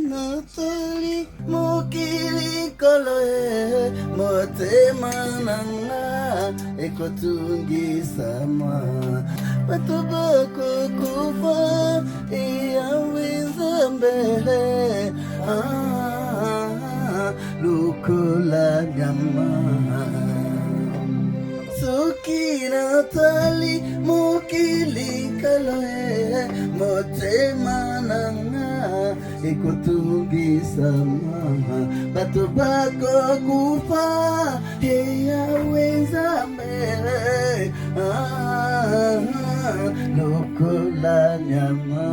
Natali mokili koloe motema nanga ekotungi sama batobako kufa iyawe Nzambe lukola nyama Suki Natali mokili kaloe motema nanga ekutungi sama batobako kufa yawe Nzambe lokola nyama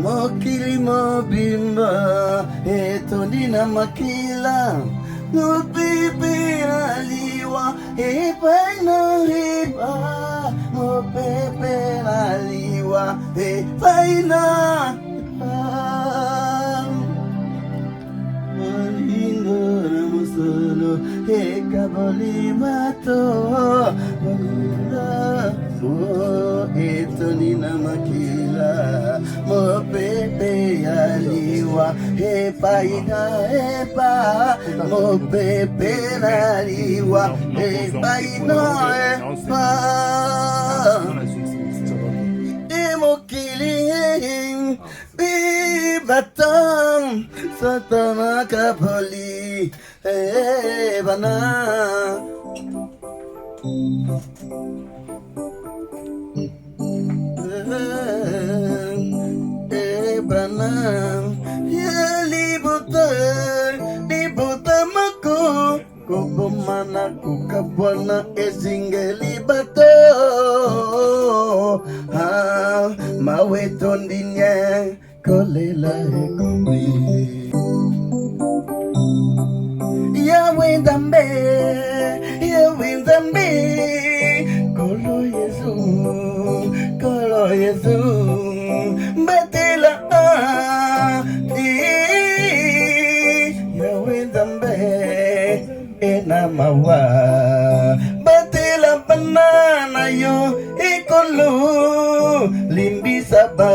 Mokili mobimba etondina makila nupipi aliwa epaina eba mopepe aliwa epaina malingo na musolo ekaboli mato etondina makila mopepe aliwa epaina eba mopepe aliwa epaina eba mokili bibatam satana kapoli bana libota mana kukabwana ezingeli bato mawe tondinye kolela ekomi yawe Nzambe kolo Yesu batela yawe Nzambe ena mawa batela banana yo ekolo limbisa ba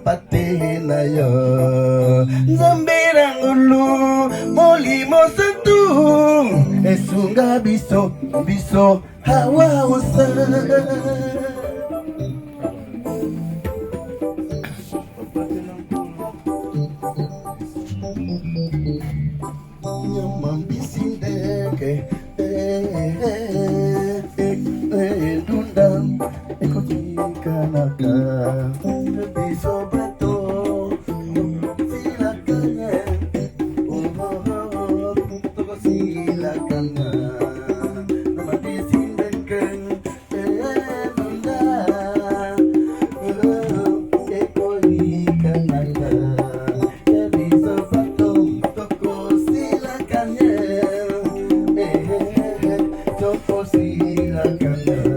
patena yo Nzambe rangulu molimo santu esunga biso hawa usa nyamambisindeke dunda ekotikanaka biso bato silakanye tokosilakanga namambisindeke dunda ekotikanaka biso bato tokosilakanye tokosilakanga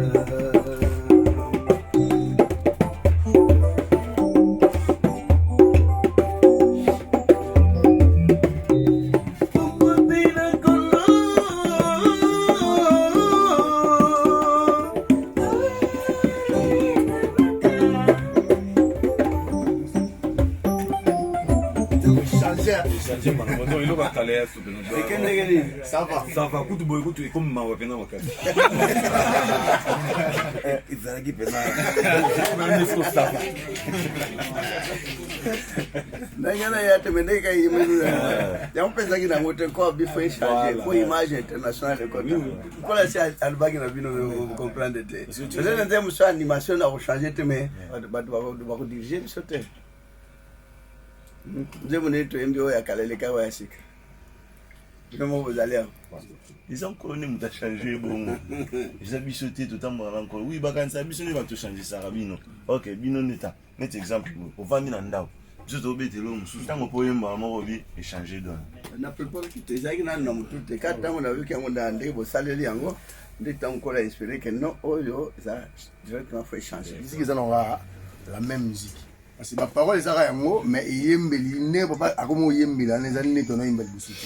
Ça va, écoute, tu es comme ma wapena wakati. Izalagi pena. Nanyana ya temeneka yimu ya mpesa kina ngote kwa bifo changer pour image internationale quoi. Kola si albagi na bino comprendre te. Peut-être ndem so animation na changer te mais ba ko diriger sote. Nzemo neto mbio ya kaleleka wa yasika. Comment vous allez? Ils ont connu, ils ont changé, bon. Ils ont sauté tout le temps encore. Oui, bah quand ça, ils vont tout changer ça, Rabino. Ok, Bino Neta. Net exemple, on va venir en dehors. Je te obéis, l'homme, sous tant qu'on peut y changer d'homme. On a préparé tout les agents dans tout les cas, on a vu qu'on a des beaux salaires en haut. Dès qu'on a inspiré que non, oh yo, ça directement fait changer. Ici, ils ont la même musique. Parce que la parole est un mot, mais il y a une ne peut pas comme il y a une les années qu'on a une belle musique.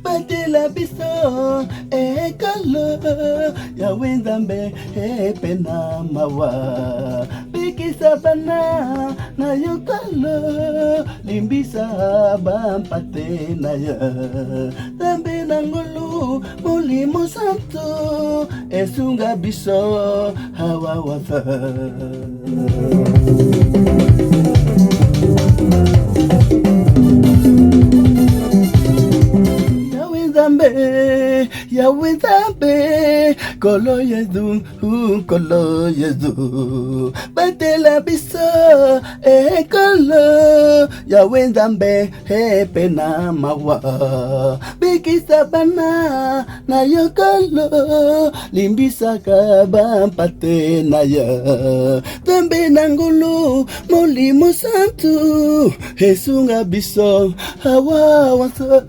Batela biso ekolo ya Nzambe pena mawa bikisa bana na yokolo limbisa bampate na ya Nzambe nangulu mulimo santo esunga biso hawa wafa Yahweh Nzambe kolo yezu batela biso kolo Yahweh Nzambe pena mawa bikisa bana na yokolo limbisa bampate na ya Nzambe nangulu mulimo santu esunga biso hawa wasa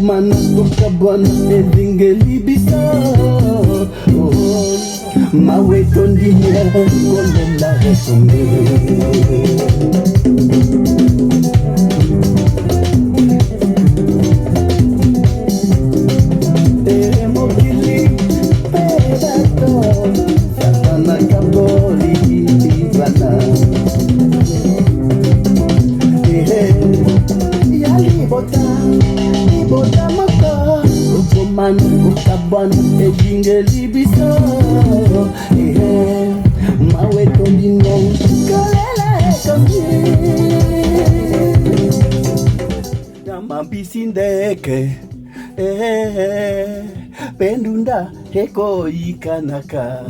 Mana kukabwana edingeli bisa mawe tondinya kolela resonge mokili pedato satana kaboli ibana Bota mako, ukomanu, ukabanu, ejingeli biso. bisindeke pendunda heko ikanaka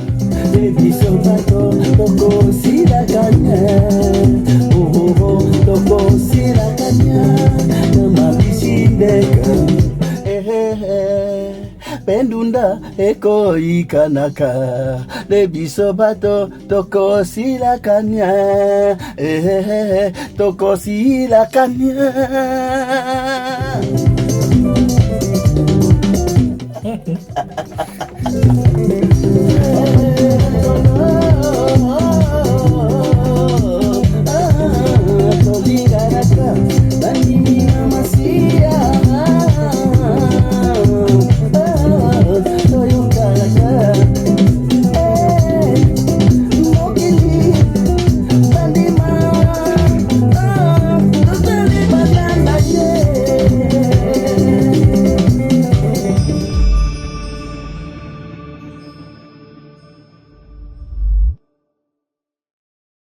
biso bato toko silakanya toko silakanya nama bisindeke pendunda heko ikanaka biso bato toko silakanya toko silakanya